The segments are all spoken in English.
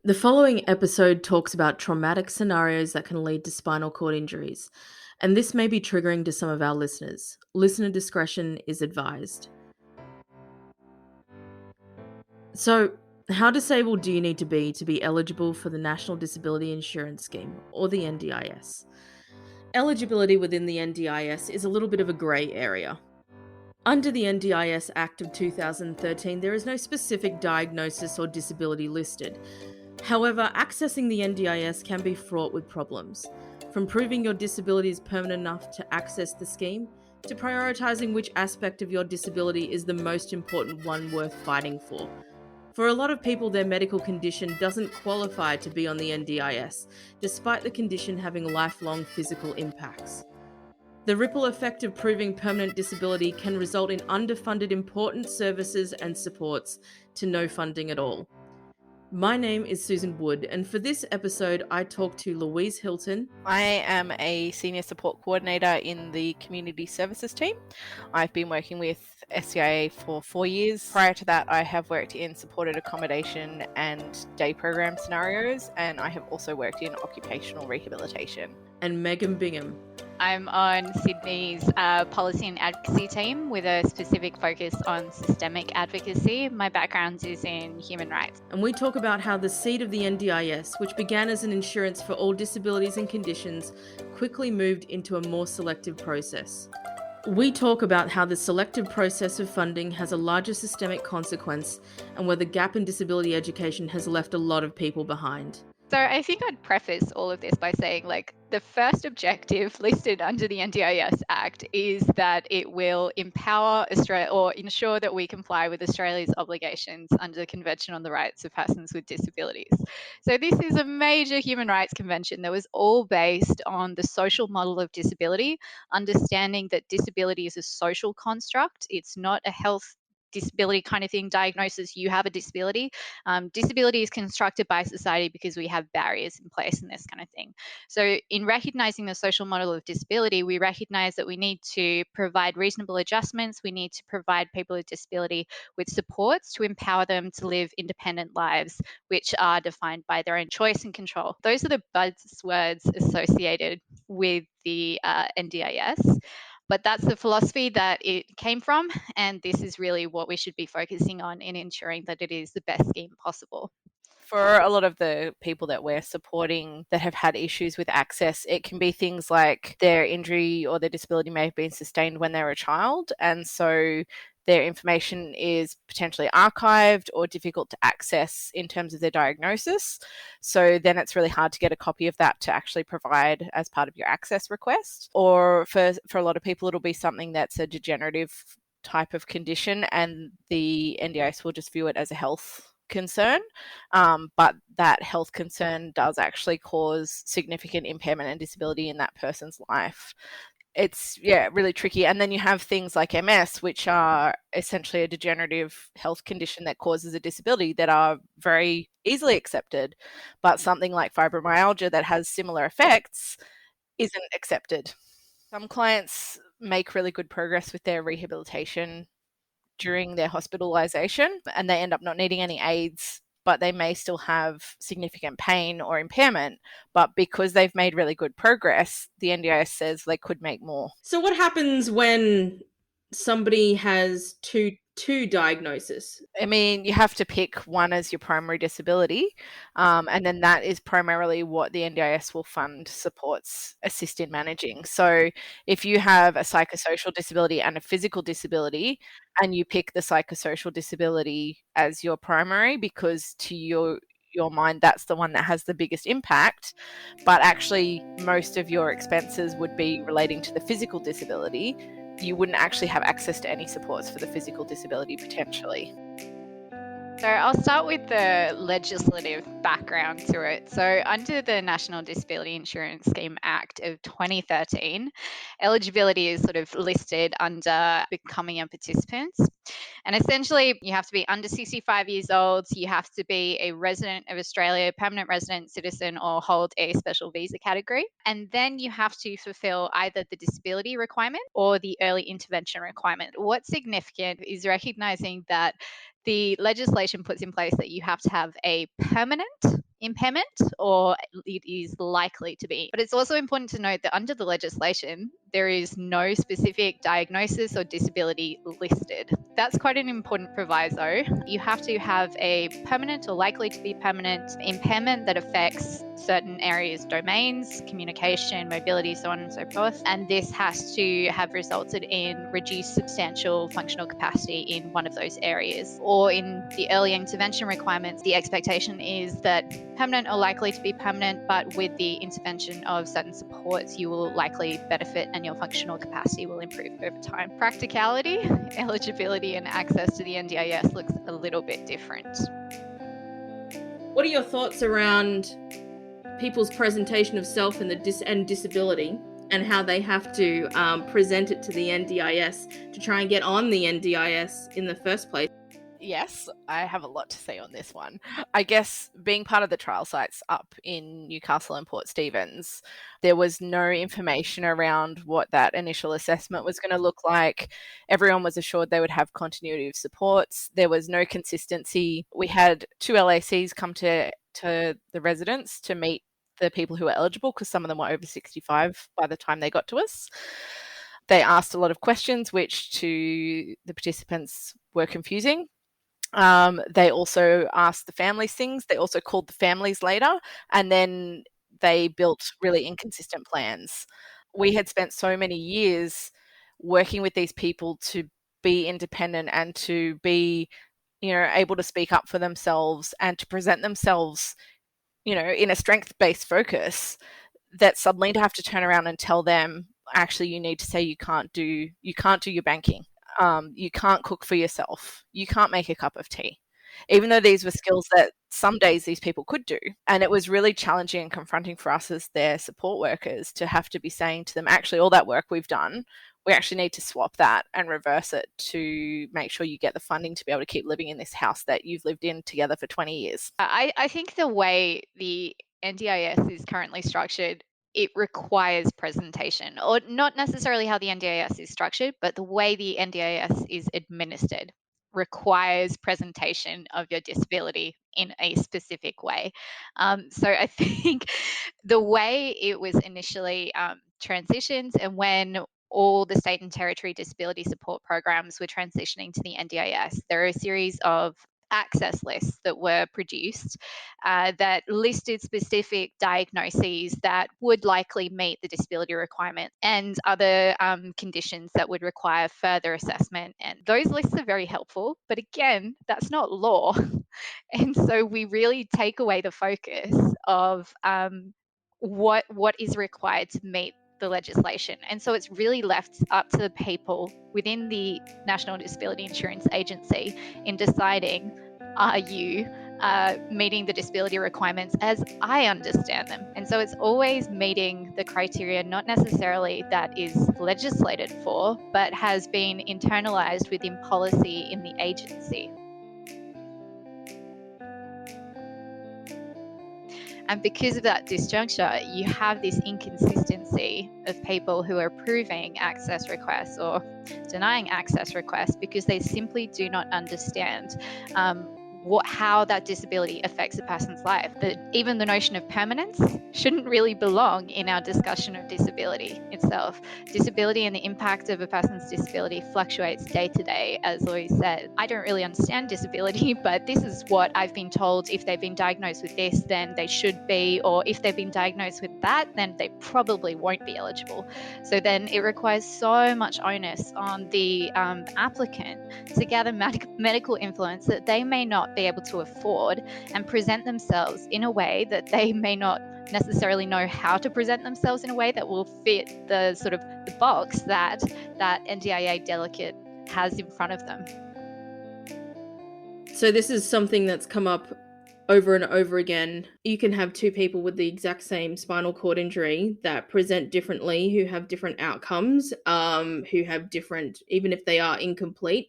The following episode talks about traumatic scenarios that can lead to spinal cord injuries, and this may be triggering to some of our listeners. Listener discretion is advised. So, how disabled do you need to be eligible for the National Disability Insurance Scheme, or the NDIS? Eligibility within the NDIS is a little bit of a grey area. Under the NDIS Act of 2013, there is no specific diagnosis or disability listed. However, accessing the NDIS can be fraught with problems, from proving your disability is permanent enough to access the scheme, to prioritising which aspect of your disability is the most important one worth fighting for. For a lot of people, their medical condition doesn't qualify to be on the NDIS, despite the condition having lifelong physical impacts. The ripple effect of proving permanent disability can result in underfunded important services and supports to no funding at all. My name is Susan Wood, and for this episode, I talked to Louise Hilton. I am a senior support coordinator in the community services team. I've been working with SCIA for 4 years. Prior to that, I have worked in supported accommodation and day program scenarios, and I have also worked in occupational rehabilitation. And Megan Bingham. I'm on Sydney's policy and advocacy team with a specific focus on systemic advocacy. My background is in human rights. And we talk about how the seed of the NDIS, which began as an insurance for all disabilities and conditions, quickly moved into a more selective process. We talk about how the selective process of funding has a larger systemic consequence and where the gap in disability education has left a lot of people behind. So I think I'd preface all of this by saying, the first objective listed under the NDIS Act is that it will empower Australia or ensure that we comply with Australia's obligations under the Convention on the Rights of Persons with Disabilities. So this is a major human rights convention that was all based on the social model of disability, understanding that disability is a social construct. It's not a health disability kind of thing, diagnosis, you have a disability. Disability is constructed by society because we have barriers in place and this kind of thing. So in recognizing the social model of disability, we recognize that we need to provide reasonable adjustments. We need to provide people with disability with supports to empower them to live independent lives, which are defined by their own choice and control. Those are the buzzwords associated with the NDIS. But that's the philosophy that it came from, and this is really what we should be focusing on in ensuring that it is the best scheme possible. For a lot of the people that we're supporting that have had issues with access, it can be things like their injury or their disability may have been sustained when they were a child, and so their information is potentially archived or difficult to access in terms of their diagnosis. So then it's really hard to get a copy of that to actually provide as part of your access request. Or for a lot of people, it'll be something that's a degenerative type of condition, and the NDIS will just view it as a health concern, but that health concern does actually cause significant impairment and disability in that person's life. It's really tricky. And then you have things like MS, which are essentially a degenerative health condition that causes a disability that are very easily accepted, but something like fibromyalgia that has similar effects isn't accepted. Some clients make really good progress with their rehabilitation during their hospitalization, and they end up not needing any aids, but they may still have significant pain or impairment. But because they've made really good progress, the NDIS says they could make more. So what happens when somebody has two diagnoses? I mean, you have to pick one as your primary disability, and then that is primarily what the NDIS will fund supports assist in managing. So if you have a psychosocial disability and a physical disability, and you pick the psychosocial disability as your primary because to your mind that's the one that has the biggest impact, but actually most of your expenses would be relating to the physical disability, you wouldn't actually have access to any supports for the physical disability potentially. So I'll start with the legislative background to it. So under the National Disability Insurance Scheme Act of 2013, eligibility is sort of listed under becoming a participant. And essentially, you have to be under 65 years old, you have to be a resident of Australia, permanent resident, citizen, or hold a special visa category. And then you have to fulfill either the disability requirement or the early intervention requirement. What's significant is recognizing that the legislation puts in place that you have to have a permanent impairment or it is likely to be. But it's also important to note that under the legislation, there is no specific diagnosis or disability listed. That's quite an important proviso. You have to have a permanent or likely to be permanent impairment that affects certain areas, domains, communication, mobility, so on and so forth. And this has to have resulted in reduced substantial functional capacity in one of those areas. Or in the early intervention requirements, the expectation is that permanent or likely to be permanent, but with the intervention of certain supports, you will likely benefit and your functional capacity will improve over time. Practicality, eligibility, and access to the NDIS looks a little bit different. What are your thoughts around people's presentation of self and disability, and how they have to present it to the NDIS to try and get on the NDIS in the first place? Yes, I have a lot to say on this one. I guess being part of the trial sites up in Newcastle and Port Stephens, there was no information around what that initial assessment was going to look like. Everyone was assured they would have continuity of supports. There was no consistency. We had 2 LACs come to the residents to meet the people who were eligible, because some of them were over 65 by the time they got to us. They asked a lot of questions, which to the participants were confusing. They also asked the families things. They also called the families later, and then they built really inconsistent plans. We had spent so many years working with these people to be independent and to be, able to speak up for themselves and to present themselves, in a strength-based focus, that suddenly to have to turn around and tell them, actually, you need to say you can't do your banking. You can't cook for yourself. You can't make a cup of tea. Even though these were skills that some days these people could do. And it was really challenging and confronting for us as their support workers to have to be saying to them, actually, all that work we've done, we actually need to swap that and reverse it to make sure you get the funding to be able to keep living in this house that you've lived in together for 20 years. I think the way the NDIS is currently structured, it requires presentation, or not necessarily how the NDIS is structured, but the way the NDIS is administered requires presentation of your disability in a specific way. So I think the way it was initially transitioned, and when all the state and territory disability support programs were transitioning to the NDIS, there are a series of access lists that were produced that listed specific diagnoses that would likely meet the disability requirement and other conditions that would require further assessment. And those lists are very helpful, but again, that's not law. And so we really take away the focus of what is required to meet the legislation. And so it's really left up to the people within the National Disability Insurance Agency in deciding, are you meeting the disability requirements as I understand them? And so it's always meeting the criteria, not necessarily that is legislated for, but has been internalized within policy in the agency. And because of that disjuncture, you have this inconsistency of people who are approving access requests or denying access requests because they simply do not understand how that disability affects a person's life. Even the notion of permanence shouldn't really belong in our discussion of disability itself. Disability and the impact of a person's disability fluctuates day to day, as Louise said. I don't really understand disability, but this is what I've been told. If they've been diagnosed with this, then they should be, or if they've been diagnosed with that, then they probably won't be eligible. So then it requires so much onus on the applicant to gather medical influence that they may not be able to afford and present themselves in a way that they may not necessarily know how to present themselves in a way that will fit the sort of the box that NDIA delegate has in front of them. So this is something that's come up over and over again. You can have 2 people with the exact same spinal cord injury that present differently, who have different outcomes, who have different, even if they are incomplete,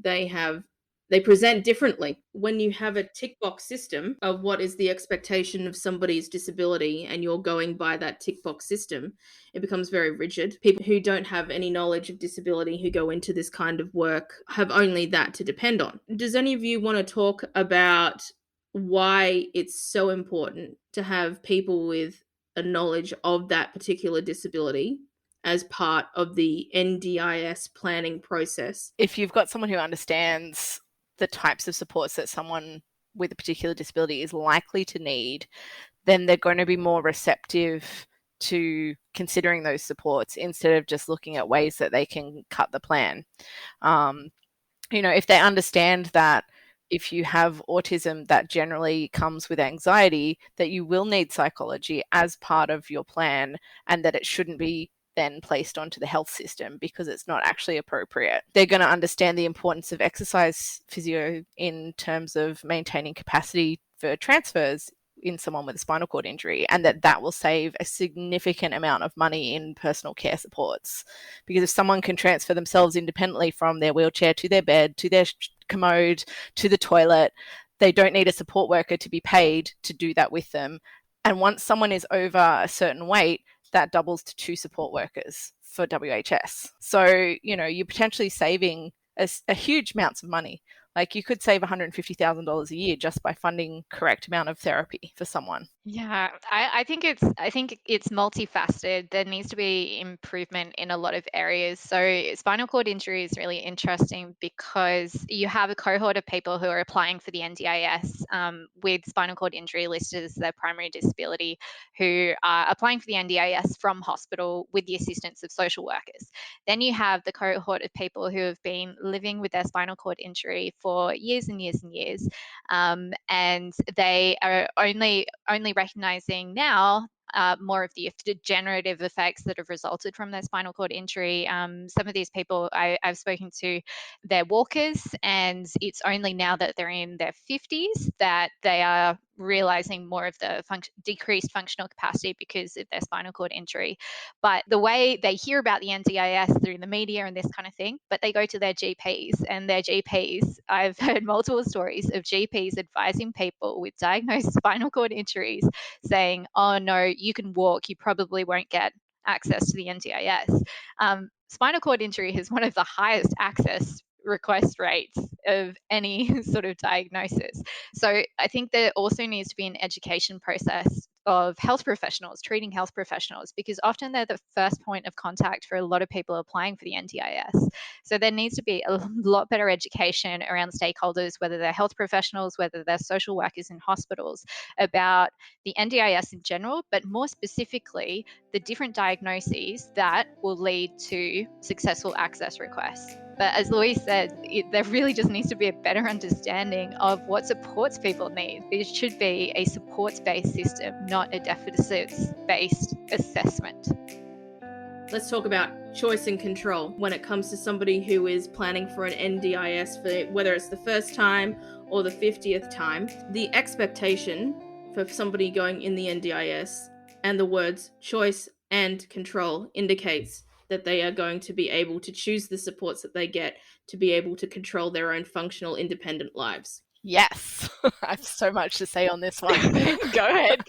they present differently. When you have a tick box system of what is the expectation of somebody's disability and you're going by that tick box system, it becomes very rigid. People who don't have any knowledge of disability who go into this kind of work have only that to depend on. Does any of you want to talk about why it's so important to have people with a knowledge of that particular disability as part of the NDIS planning process. If you've got someone who understands the types of supports that someone with a particular disability is likely to need, then they're going to be more receptive to considering those supports instead of just looking at ways that they can cut the plan. If they understand that if you have autism that generally comes with anxiety, that you will need psychology as part of your plan, and that it shouldn't be then placed onto the health system because it's not actually appropriate. They're going to understand the importance of exercise physio in terms of maintaining capacity for transfers in someone with a spinal cord injury, and that will save a significant amount of money in personal care supports. Because if someone can transfer themselves independently from their wheelchair to their bed, to their commode, to the toilet, they don't need a support worker to be paid to do that with them. And once someone is over a certain weight, that doubles to 2 support workers for WHS. So, you're potentially saving a huge amounts of money. Like, you could save $150,000 a year just by funding correct amount of therapy for someone. Yeah, I think it's multifaceted. There needs to be improvement in a lot of areas. So spinal cord injury is really interesting because you have a cohort of people who are applying for the NDIS with spinal cord injury listed as their primary disability, who are applying for the NDIS from hospital with the assistance of social workers. Then you have the cohort of people who have been living with their spinal cord injury for years and years and years, and they are only recognizing now more of the degenerative effects that have resulted from their spinal cord injury. Some of these people I've spoken to, they're walkers, and it's only now that they're in their 50s that they are realizing more of the decreased functional capacity because of their spinal cord injury. But the way they hear about the NDIS through the media and this kind of thing, but they go to their GPs, and their GPs, I've heard multiple stories of GPs advising people with diagnosed spinal cord injuries saying, oh no, you can walk, you probably won't get access to the NDIS. Spinal cord injury has one of the highest access request rates of any sort of diagnosis. So I think there also needs to be an education process of health professionals, treating health professionals, because often they're the first point of contact for a lot of people applying for the NDIS. So there needs to be a lot better education around stakeholders, whether they're health professionals, whether they're social workers in hospitals, about the NDIS in general, but more specifically, the different diagnoses that will lead to successful access requests. But as Louise said, there really just needs to be a better understanding of what supports people need. It should be a supports-based system, not a deficits-based assessment. Let's talk about choice and control when it comes to somebody who is planning for an NDIS, for whether it's the first time or the 50th time. The expectation for somebody going in the NDIS and the words choice and control indicates that they are going to be able to choose the supports that they get to be able to control their own functional, independent lives. Yes, I have so much to say on this one. Go ahead.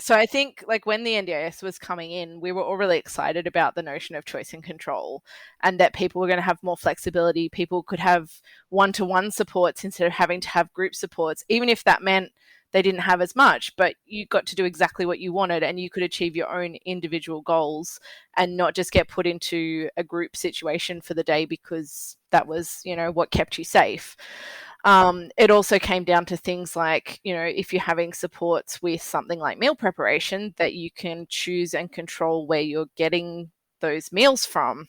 So I think when the NDIS was coming in, we were all really excited about the notion of choice and control, and that people were going to have more flexibility. People could have one-to-one supports instead of having to have group supports, even if that meant they didn't have as much, but you got to do exactly what you wanted, and you could achieve your own individual goals and not just get put into a group situation for the day because that was, what kept you safe. It also came down to things like, if you're having supports with something like meal preparation, that you can choose and control where you're getting those meals from.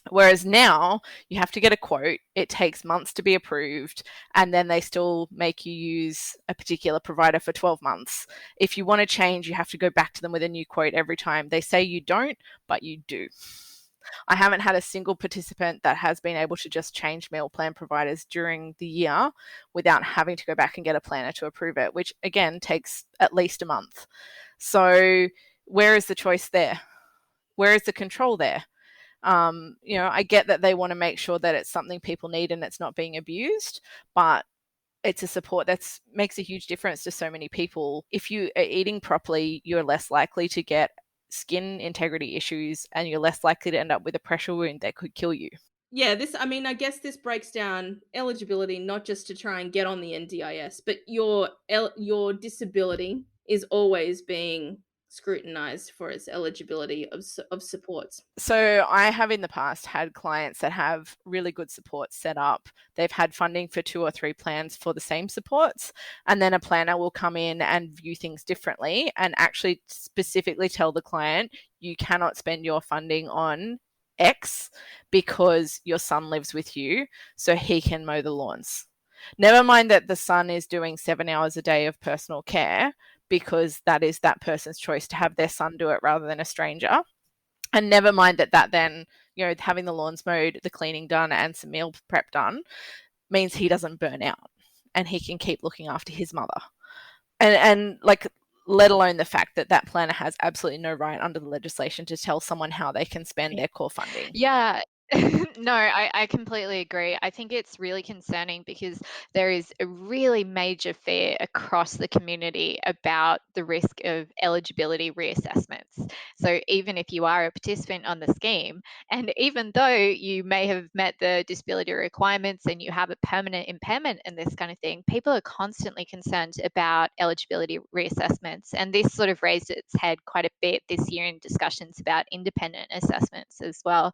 Whereas now you have to get a quote, it takes months to be approved, and then they still make you use a particular provider for 12 months. If you want to change, you have to go back to them with a new quote every time. They say you don't, but you do. I haven't had a single participant that has been able to just change meal plan providers during the year without having to go back and get a planner to approve it, which again takes at least a month. So where is the choice there? Where is the control there? I get that they want to make sure that it's something people need and it's not being abused, but it's a support that makes a huge difference to so many people. If you are eating properly, you're less likely to get skin integrity issues, and you're less likely to end up with a pressure wound that could kill you. Yeah, I guess this breaks down eligibility not just to try and get on the NDIS, but your disability is always being scrutinized for its eligibility of supports. So I have in the past had clients that have really good supports set up. They've had funding for 2 or 3 plans for the same supports, and then a planner will come in and view things differently and actually specifically tell the client, you cannot spend your funding on X because your son lives with you, so he can mow the lawns. Never mind that the son is doing 7 hours a day of personal care, because that is that person's choice to have their son do it rather than a stranger. And never mind that then, having the lawns mowed, the cleaning done, and some meal prep done means he doesn't burn out and he can keep looking after his mother. And like, let alone the fact that that planner has absolutely no right under the legislation to tell someone how they can spend their core funding. Yeah. No, I completely agree. I think it's really concerning because there is a really major fear across the community about the risk of eligibility reassessments. So even if you are a participant on the scheme, and even though you may have met the disability requirements and you have a permanent impairment and this kind of thing, people are constantly concerned about eligibility reassessments. And this sort of raised its head quite a bit this year in discussions about independent assessments as well.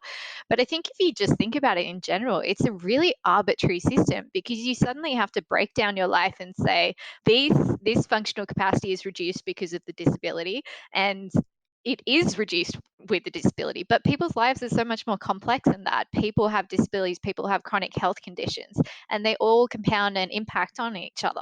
But I think if you just think about it in general, it's a really arbitrary system because you suddenly have to break down your life and say, this functional capacity is reduced because of the disability, and it is reduced with the disability, but people's lives are so much more complex than that. People have disabilities, people have chronic health conditions, and they all compound and impact on each other.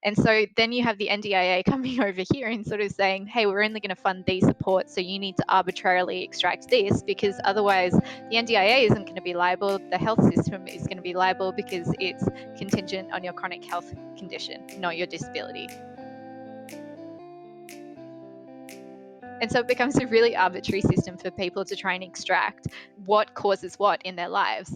And so then you have the NDIA coming over here and sort of saying, hey, we're only going to fund these supports, so you need to arbitrarily extract this because otherwise the NDIA isn't going to be liable. The health system is going to be liable because it's contingent on your chronic health condition, not your disability. And so it becomes a really arbitrary system for people to try and extract what causes what in their lives.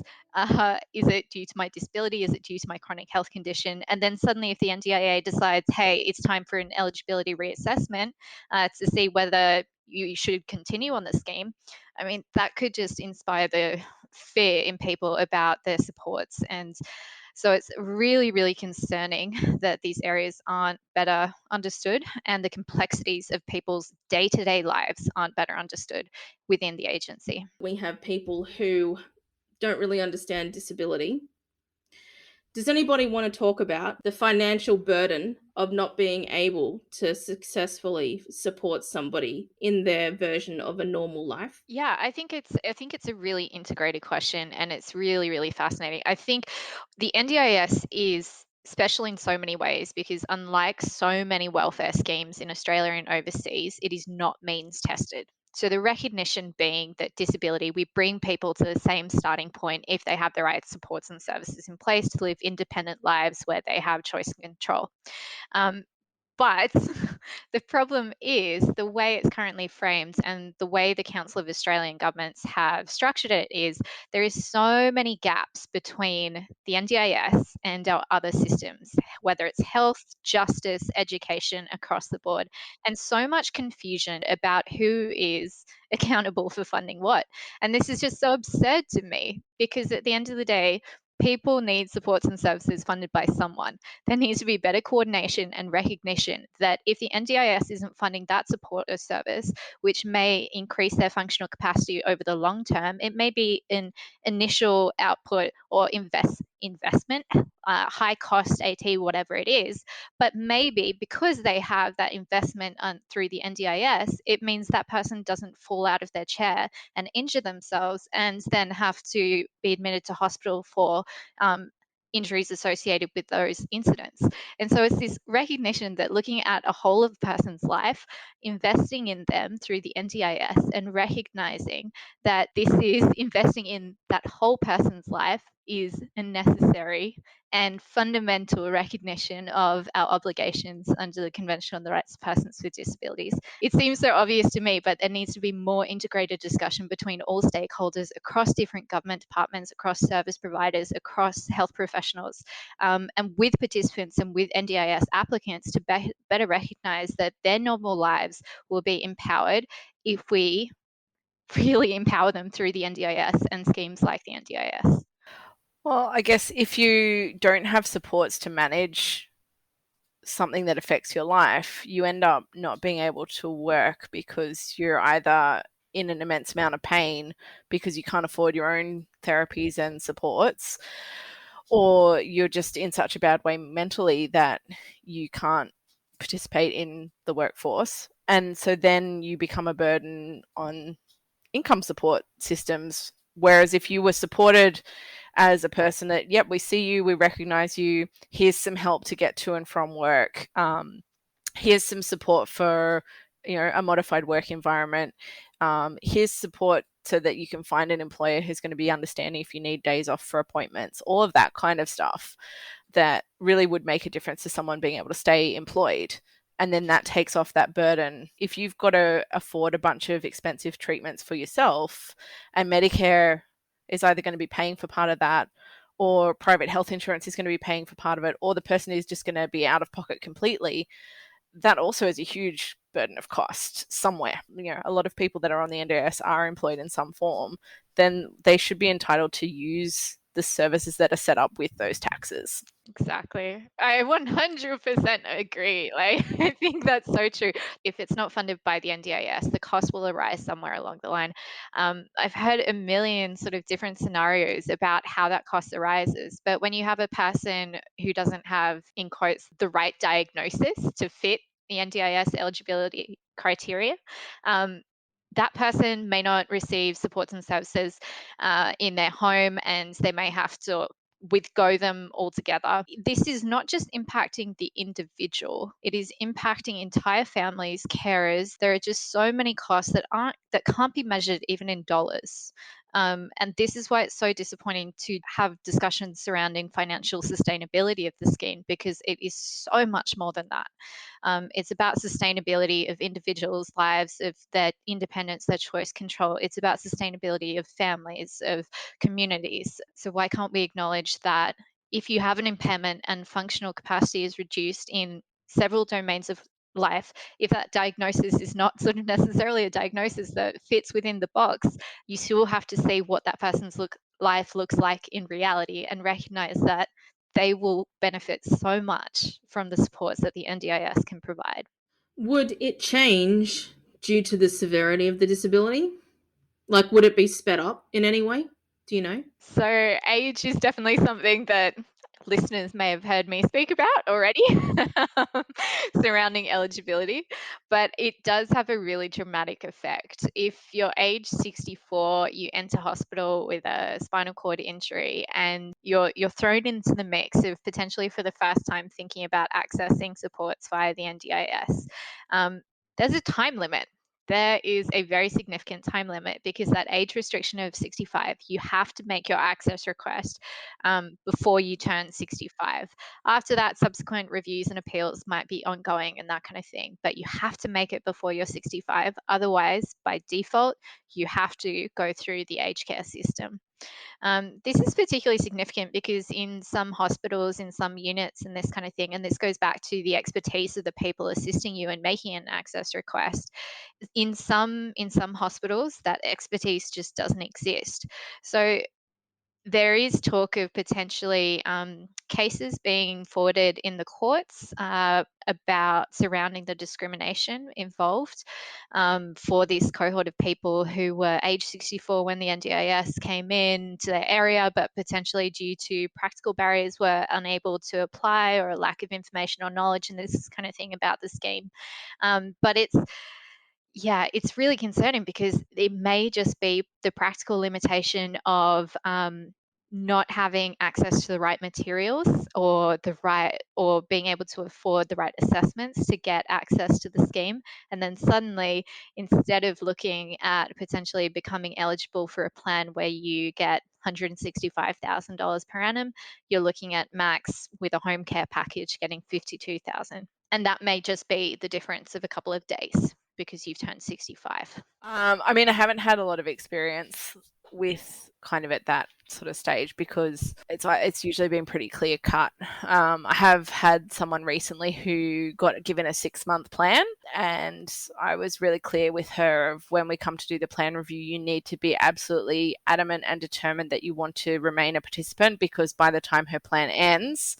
Is it due to my disability? Is it due to my chronic health condition? And then suddenly, if the NDIA decides, hey, it's time for an eligibility reassessment to see whether you should continue on the scheme, I mean, that could just inspire the fear in people about their supports. And so it's really, really concerning that these areas aren't better understood and the complexities of people's day-to-day lives aren't better understood within the agency. We have people who don't really understand disability. Does anybody want to talk about the financial burden of not being able to successfully support somebody in their version of a normal life? Yeah, I think it's a really integrated question and it's really, really fascinating. I think the NDIS is special in so many ways because unlike so many welfare schemes in Australia and overseas, it is not means tested. So the recognition being that disability, we bring people to the same starting point if they have the right supports and services in place to live independent lives where they have choice and control. Um, but the problem is the way it's currently framed and the way the Council of Australian Governments have structured it is there is so many gaps between the NDIS and our other systems, whether it's health, justice, education across the board, and so much confusion about who is accountable for funding what. And this is just so absurd to me because at the end of the day, people need supports and services funded by someone. There needs to be better coordination and recognition that if the NDIS isn't funding that support or service, which may increase their functional capacity over the long term, it may be an initial output or investment, high cost AT, whatever it is. But maybe because they have that investment through the NDIS, it means that person doesn't fall out of their chair and injure themselves and then have to be admitted to hospital for injuries associated with those incidents. And so it's this recognition that looking at a whole of a person's life, investing in them through the NDIS and recognizing that this is investing in that whole person's life is a necessary and fundamental recognition of our obligations under the Convention on the Rights of Persons with Disabilities. It seems so obvious to me, but there needs to be more integrated discussion between all stakeholders across different government departments, across service providers, across health professionals, and with participants and with NDIS applicants to better recognize that their normal lives will be empowered if we really empower them through the NDIS and schemes like the NDIS. Well, I guess if you don't have supports to manage something that affects your life, you end up not being able to work because you're either in an immense amount of pain because you can't afford your own therapies and supports, or you're just in such a bad way mentally that you can't participate in the workforce. And so then you become a burden on income support systems. Whereas if you were supported as a person that, yep, we see you, we recognize you, here's some help to get to and from work, here's some support for, a modified work environment, here's support so that you can find an employer who's going to be understanding if you need days off for appointments, all of that kind of stuff that really would make a difference to someone being able to stay employed. And then that takes off that burden. If you've got to afford a bunch of expensive treatments for yourself, and Medicare is either going to be paying for part of that, or private health insurance is going to be paying for part of it, or the person is just going to be out of pocket completely, that also is a huge burden of cost somewhere. A lot of people that are on the NDIS are employed in some form, then they should be entitled to use the services that are set up with those taxes. Exactly. I 100% agree. Like, I think that's so true. If it's not funded by the NDIS, the cost will arise somewhere along the line. I've heard a million sort of different scenarios about how that cost arises. But when you have a person who doesn't have, in quotes, the right diagnosis to fit the NDIS eligibility criteria, that person may not receive supports and services in their home, and they may have to with-go them altogether. This is not just impacting the individual, it is impacting entire families, carers. There are just so many costs that can't be measured even in dollars. And this is why it's so disappointing to have discussions surrounding financial sustainability of the scheme, because it is so much more than that. It's about sustainability of individuals' lives, of their independence, their choice control. It's about sustainability of families, of communities. So why can't we acknowledge that if you have an impairment and functional capacity is reduced in several domains of life, if that diagnosis is not sort of necessarily a diagnosis that fits within the box, you still have to see what that person's life looks like in reality and recognize that they will benefit so much from the supports that the NDIS can provide. Would it change due to the severity of the disability? Like, would it be sped up in any way? Do you know? So, age is definitely something that listeners may have heard me speak about already surrounding eligibility, but it does have a really dramatic effect. If you're age 64, you enter hospital with a spinal cord injury, and you're thrown into the mix of potentially for the first time thinking about accessing supports via the NDIS. There's a time limit. There is a very significant time limit, because that age restriction of 65, you have to make your access request before you turn 65. After that, subsequent reviews and appeals might be ongoing and that kind of thing, but you have to make it before you're 65. Otherwise, by default, you have to go through the aged care system. This is particularly significant because in some hospitals, in some units, and this kind of thing, and this goes back to the expertise of the people assisting you in making an access request. In some hospitals, that expertise just doesn't exist. So there is talk of potentially cases being forwarded in the courts about surrounding the discrimination involved for this cohort of people who were age 64 when the NDIS came in to their area, but potentially due to practical barriers were unable to apply, or a lack of information or knowledge and this kind of thing about the scheme. But it's really concerning, because it may just be the practical limitation of not having access to the right materials, or being able to afford the right assessments to get access to the scheme. And then suddenly, instead of looking at potentially becoming eligible for a plan where you get $165,000 per annum, you're looking at max with a home care package getting $52,000. And that may just be the difference of a couple of days. because you've turned 65? I mean, I haven't had a lot of experience with kind of at that sort of stage because it's usually been pretty clear cut. I have had someone recently who got given a 6-month plan, and I was really clear with her of when we come to do the plan review, you need to be absolutely adamant and determined that you want to remain a participant, because by the time her plan ends,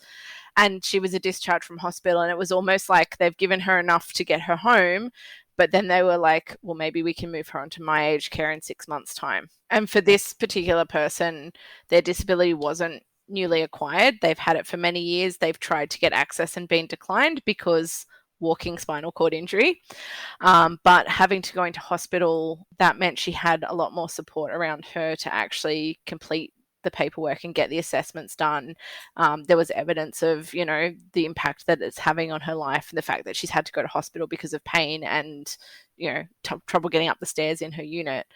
and she was a discharge from hospital, and it was almost like they've given her enough to get her home, but then they were like, well, maybe we can move her on to my aged care in 6 months' time. And for this particular person, their disability wasn't newly acquired. They've had it for many years. They've tried to get access and been declined because walking spinal cord injury. But having to go into hospital, that meant she had a lot more support around her to actually complete the paperwork and get the assessments done. There was evidence of, the impact that it's having on her life, and the fact that she's had to go to hospital because of pain and, trouble getting up the stairs in her unit.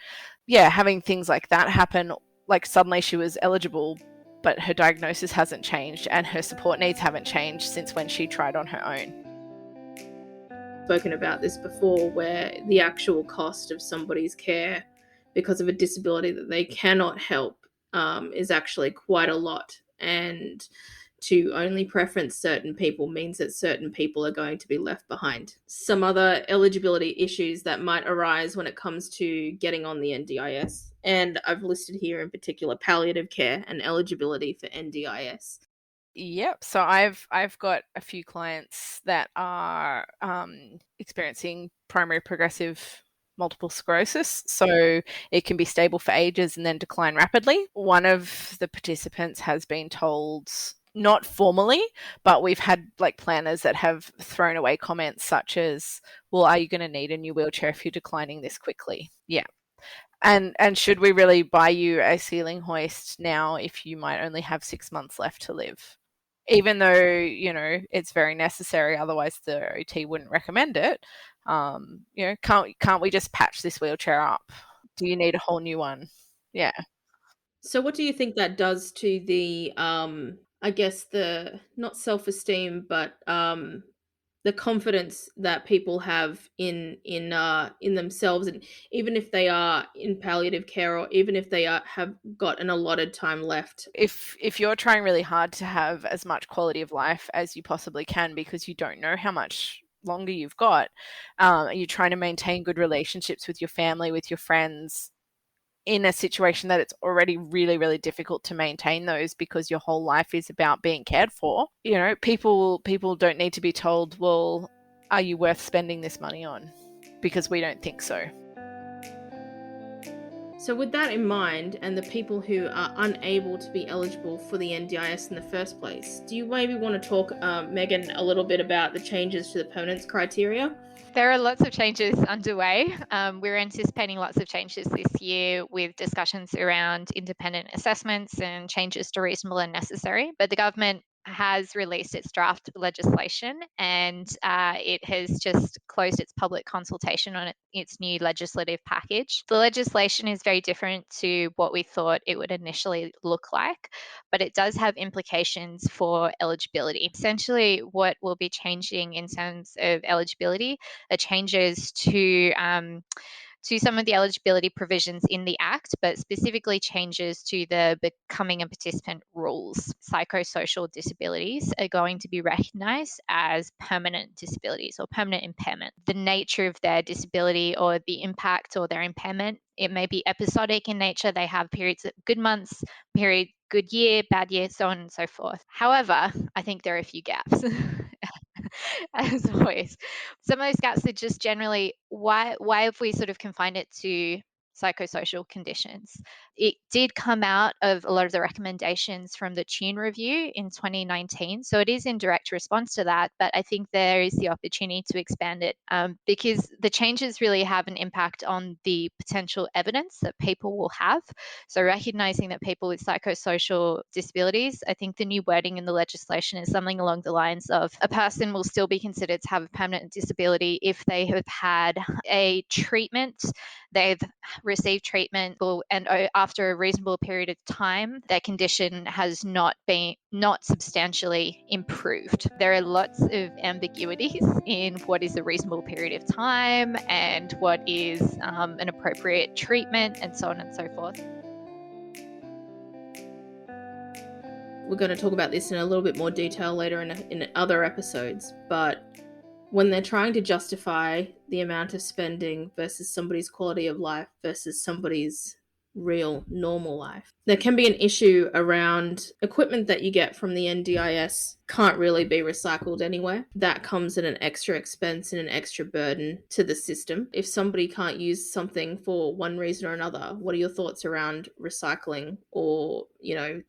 Yeah, having things like that happen, like suddenly she was eligible, but her diagnosis hasn't changed and her support needs haven't changed since when she tried on her own. Spoken about this before, where the actual cost of somebody's care because of a disability that they cannot help is actually quite a lot, and to only preference certain people means that certain people are going to be left behind. Some other eligibility issues that might arise when it comes to getting on the NDIS, and I've listed here in particular palliative care and eligibility for NDIS. Yep. So I've got a few clients that are experiencing primary progressive multiple sclerosis. So it can be stable for ages and then decline rapidly. One of the participants has been told, not formally, but we've had like planners that have thrown away comments such as, well, are you going to need a new wheelchair if you're declining this quickly? Yeah. And should we really buy you a ceiling hoist now if you might only have 6 months left to live? Even though, it's very necessary, otherwise the OT wouldn't recommend it. Can't we just patch this wheelchair up? Do you need a whole new one? Yeah. So what do you think that does to the I guess the not self-esteem, but the confidence that people have in themselves, and even if they are in palliative care, or even if they have got an allotted time left? If you're trying really hard to have as much quality of life as you possibly can because you don't know how much longer you've got, you're trying to maintain good relationships with your family, with your friends, in a situation that it's already really, really difficult to maintain those because your whole life is about being cared for. People don't need to be told, well, are you worth spending this money on? Because we don't think so. So with that in mind, and the people who are unable to be eligible for the NDIS in the first place, do you maybe want to talk, Megan, a little bit about the changes to the permanence criteria? There are lots of changes underway. We're anticipating lots of changes this year with discussions around independent assessments and changes to reasonable and necessary. But the government has released its draft legislation, and it has just closed its public consultation on its new legislative package. The legislation is very different to what we thought it would initially look like, but it does have implications for eligibility. Essentially, what will be changing in terms of eligibility are changes to some of the eligibility provisions in the Act, but specifically changes to the becoming a participant rules. Psychosocial disabilities are going to be recognised as permanent disabilities or permanent impairment. The nature of their disability or the impact or their impairment, it may be episodic in nature. They have periods of good months, period good year, bad year, so on and so forth. However, I think there are a few gaps. As always, some of those gaps are just generally why have we sort of confined it to psychosocial conditions? It did come out of a lot of the recommendations from the Tune Review in 2019, so it is in direct response to that, but I think there is the opportunity to expand it because the changes really have an impact on the potential evidence that people will have. So recognizing that people with psychosocial disabilities, I think the new wording in the legislation is something along the lines of a person will still be considered to have a permanent disability if they have had a treatment, they've receive treatment and after a reasonable period of time, their condition has not substantially improved. There are lots of ambiguities in what is a reasonable period of time and what is an appropriate treatment, and so on and so forth. We're going to talk about this in a little bit more detail later in other episodes, but when they're trying to justify the amount of spending versus somebody's quality of life versus somebody's real normal life, there can be an issue around equipment that you get from the NDIS can't really be recycled anywhere. That comes at an extra expense and an extra burden to the system. If somebody can't use something for one reason or another, what are your thoughts around recycling? Or,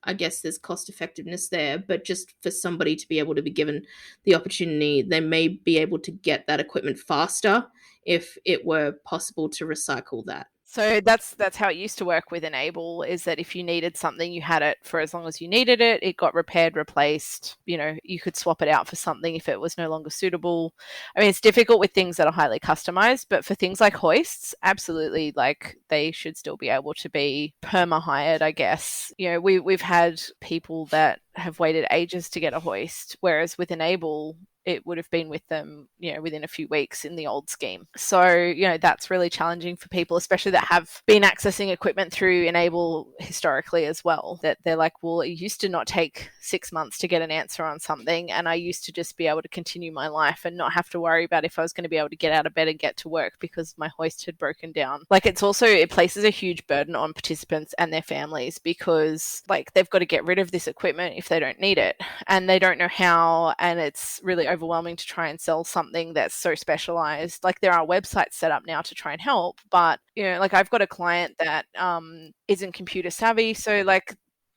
I guess there's cost effectiveness there, but just for somebody to be able to be given the opportunity, they may be able to get that equipment faster if it were possible to recycle that. So that's how it used to work with Enable, is that if you needed something, you had it for as long as you needed it. It got repaired, replaced. You could swap it out for something if it was no longer suitable. I mean, it's difficult with things that are highly customized, but for things like hoists, absolutely, like they should still be able to be perma-hired, I guess. We've had people that have waited ages to get a hoist, whereas with Enable, it would have been with them, within a few weeks in the old scheme. So, that's really challenging for people, especially that have been accessing equipment through Enable historically as well, that they're like, well, it used to not take 6 months to get an answer on something, and I used to just be able to continue my life and not have to worry about if I was going to be able to get out of bed and get to work because my hoist had broken down. Like, it places a huge burden on participants and their families, because like they've got to get rid of this equipment if they don't need it, and they don't know how, and it's really overwhelming to try and sell something that's so specialized. Like, there are websites set up now to try and help, but like I've got a client that isn't computer savvy, so like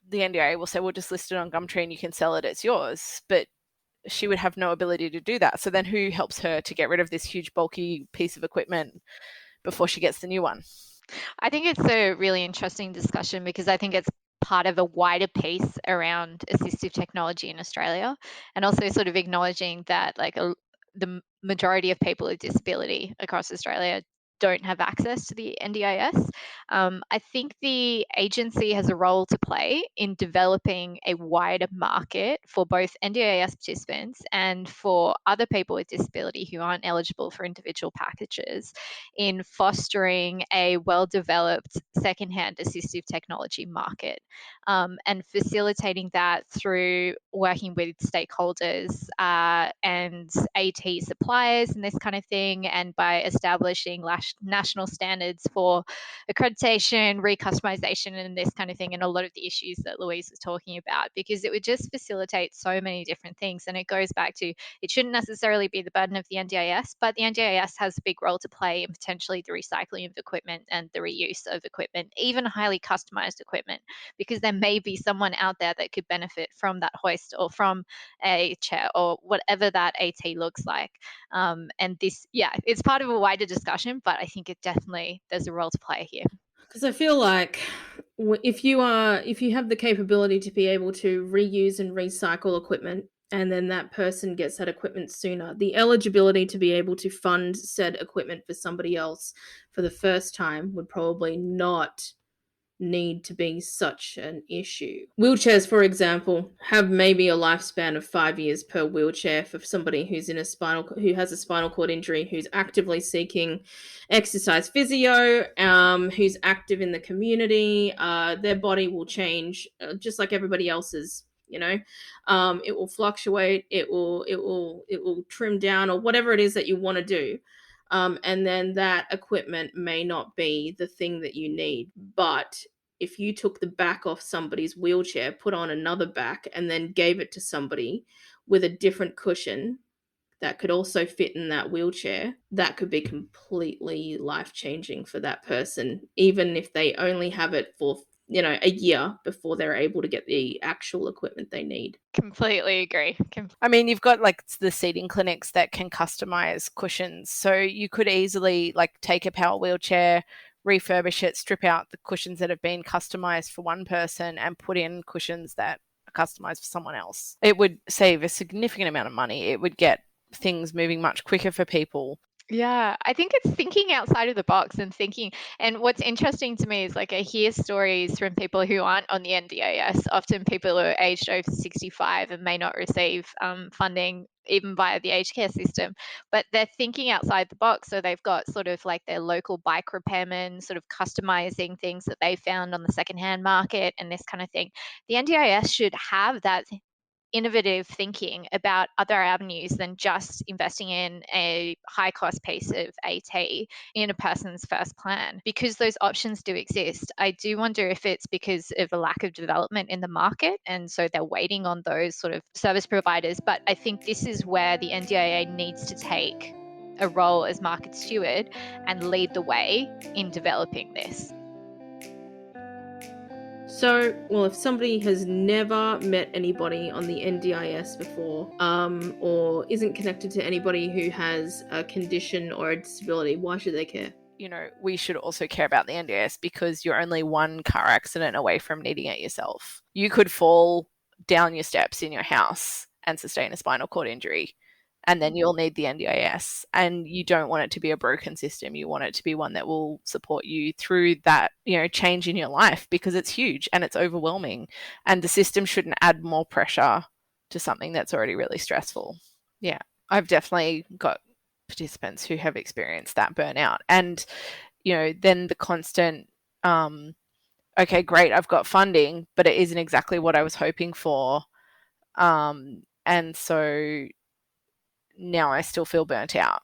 the NDIA will say, well, just list it on Gumtree and you can sell it, it's yours, but she would have no ability to do that. So then who helps her to get rid of this huge bulky piece of equipment before she gets the new one? I think it's a really interesting discussion, because I think it's part of a wider piece around assistive technology in Australia, and also sort of acknowledging that the majority of people with disability across Australia don't have access to the NDIS. I think the agency has a role to play in developing a wider market for both NDIS participants and for other people with disability who aren't eligible for individual packages, in fostering a well-developed secondhand assistive technology market, and facilitating that through working with stakeholders and AT suppliers and this kind of thing, and by establishing national standards for accreditation, recustomization, and this kind of thing, and a lot of the issues that Louise was talking about, because it would just facilitate so many different things. And it goes back to, it shouldn't necessarily be the burden of the NDIS, but the NDIS has a big role to play in potentially the recycling of equipment and the reuse of equipment, even highly customized equipment, because there may be someone out there that could benefit from that hoist or from a chair or whatever that AT looks like. And this, it's part of a wider discussion, but I think there's a role to play here. Because I feel like if you have the capability to be able to reuse and recycle equipment, and then that person gets that equipment sooner, the eligibility to be able to fund said equipment for somebody else for the first time would probably not need to be such an issue. Wheelchairs, for example, have maybe a lifespan of 5 years per wheelchair for somebody who has a spinal cord injury, who's actively seeking exercise physio, who's active in the community. Their body will change just like everybody else's. It will fluctuate. It will trim down, or whatever it is that you want to do. And then that equipment may not be the thing that you need. But if you took the back off somebody's wheelchair, put on another back, and then gave it to somebody with a different cushion that could also fit in that wheelchair, that could be completely life-changing for that person, even if they only have it for a year before they're able to get the actual equipment they need. Completely agree. I mean, you've got like the seating clinics that can customize cushions. So you could easily like take a power wheelchair, refurbish it, strip out the cushions that have been customized for one person and put in cushions that are customized for someone else. It would save a significant amount of money. It would get things moving much quicker for people. Yeah, I think it's thinking outside of the box and thinking. And what's interesting to me is like I hear stories from people who aren't on the NDIS, often people who are aged over 65 and may not receive funding even via the aged care system, but they're thinking outside the box. So they've got sort of like their local bike repairman sort of customizing things that they found on the secondhand market and this kind of thing. The NDIS should have that innovative thinking about other avenues than just investing in a high cost piece of AT in a person's first plan. Because those options do exist, I do wonder if it's because of a lack of development in the market. And so they're waiting on those sort of service providers. But I think this is where the NDIA needs to take a role as market steward and lead the way in developing this. So, well, if somebody has never met anybody on the NDIS before, or isn't connected to anybody who has a condition or a disability, why should they care? You know, we should also care about the NDIS because you're only one car accident away from needing it yourself. You could fall down your steps in your house and sustain a spinal cord injury, and then you'll need the NDIS. And you don't want it to be a broken system. You want it to be one that will support you through that, you know, change in your life, because it's huge and it's overwhelming. And the system shouldn't add more pressure to something that's already really stressful. Yeah, I've definitely got participants who have experienced that burnout. And, you know, then the constant, okay, great, I've got funding, but it isn't exactly what I was hoping for. And so now I still feel burnt out.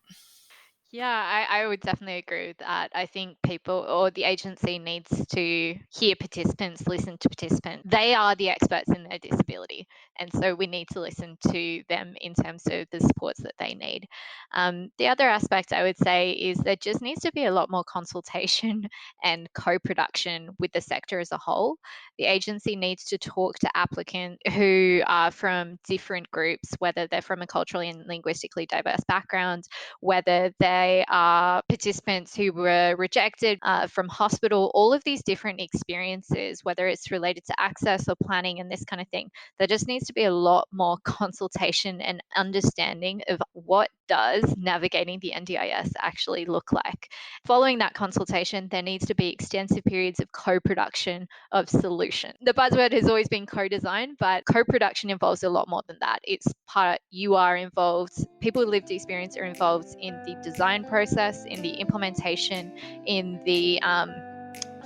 Yeah, I would definitely agree with that. I think people or the agency needs to hear participants, listen to participants. They are the experts in their disability. And so we need to listen to them in terms of the supports that they need. The other aspect I would say is there just needs to be a lot more consultation and co production with the sector as a whole. The agency needs to talk to applicants who are from different groups, whether they're from a culturally and linguistically diverse background, whether they are participants who were rejected from hospital, all of these different experiences, whether it's related to access or planning and this kind of thing. There just needs to be a lot more consultation and understanding of what does navigating the NDIS actually look like. Following that consultation, there needs to be extensive periods of co-production of solution. The buzzword has always been co-design, but co-production involves a lot more than that. It's part, you are involved, people with lived experience are involved in the design process, in the implementation, in the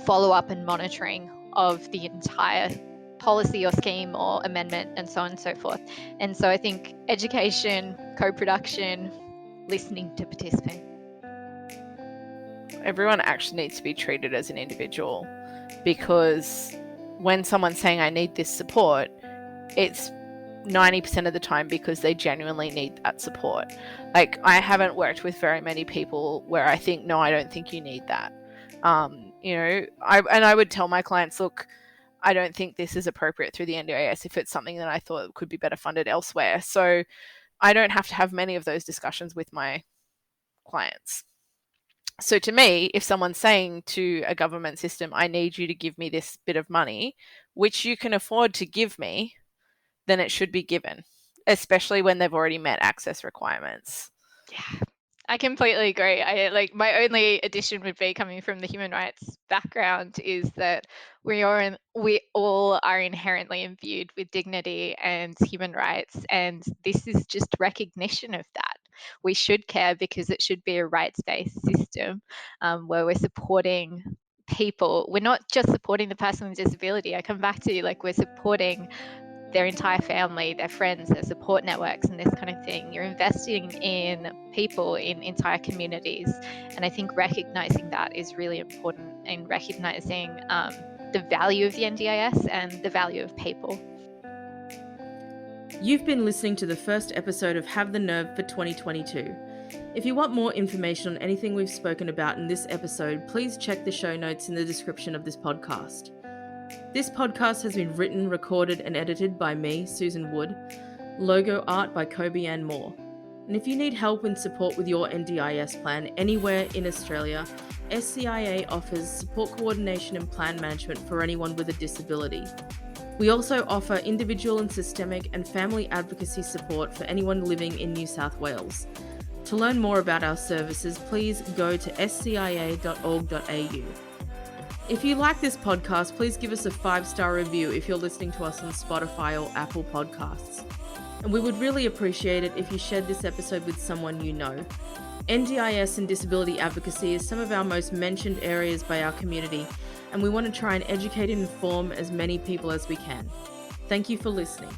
follow-up and monitoring of the entire policy or scheme or amendment, and so on and so forth. And so I think education, co-production, listening to participants. Everyone actually needs to be treated as an individual, because when someone's saying I need this support, it's 90% of the time because they genuinely need that support. Like, I haven't worked with very many people where I think, no, I don't think you need that. You know, I would tell my clients, look, I don't think this is appropriate through the NDIS if it's something that I thought could be better funded elsewhere. So I don't have to have many of those discussions with my clients. So to me, if someone's saying to a government system, I need you to give me this bit of money, which you can afford to give me, then it should be given, especially when they've already met access requirements. Yeah, I completely agree. I like, my only addition would be, coming from the human rights background, is that we all are inherently imbued with dignity and human rights, and this is just recognition of that. We should care because it should be a rights-based system where we're supporting people. We're not just supporting the person with disability. I come back to, like, we're supporting their entire family, their friends, their support networks, and this kind of thing. You're investing in people, in entire communities. And I think recognizing that is really important, and recognizing the value of the NDIS and the value of people. You've been listening to the first episode of Have the Nerve for 2022. If you want more information on anything we've spoken about in this episode, please check the show notes in the description of this podcast. This podcast has been written, recorded, and edited by me, Susan Wood. Logo art by Kobe Ann Moore. And if you need help and support with your NDIS plan anywhere in Australia, SCIA offers support coordination and plan management for anyone with a disability. We also offer individual and systemic and family advocacy support for anyone living in New South Wales. To learn more about our services, please go to scia.org.au. If you like this podcast, please give us a 5-star review if you're listening to us on Spotify or Apple Podcasts. And we would really appreciate it if you shared this episode with someone you know. NDIS and disability advocacy is some of our most mentioned areas by our community, and we want to try and educate and inform as many people as we can. Thank you for listening.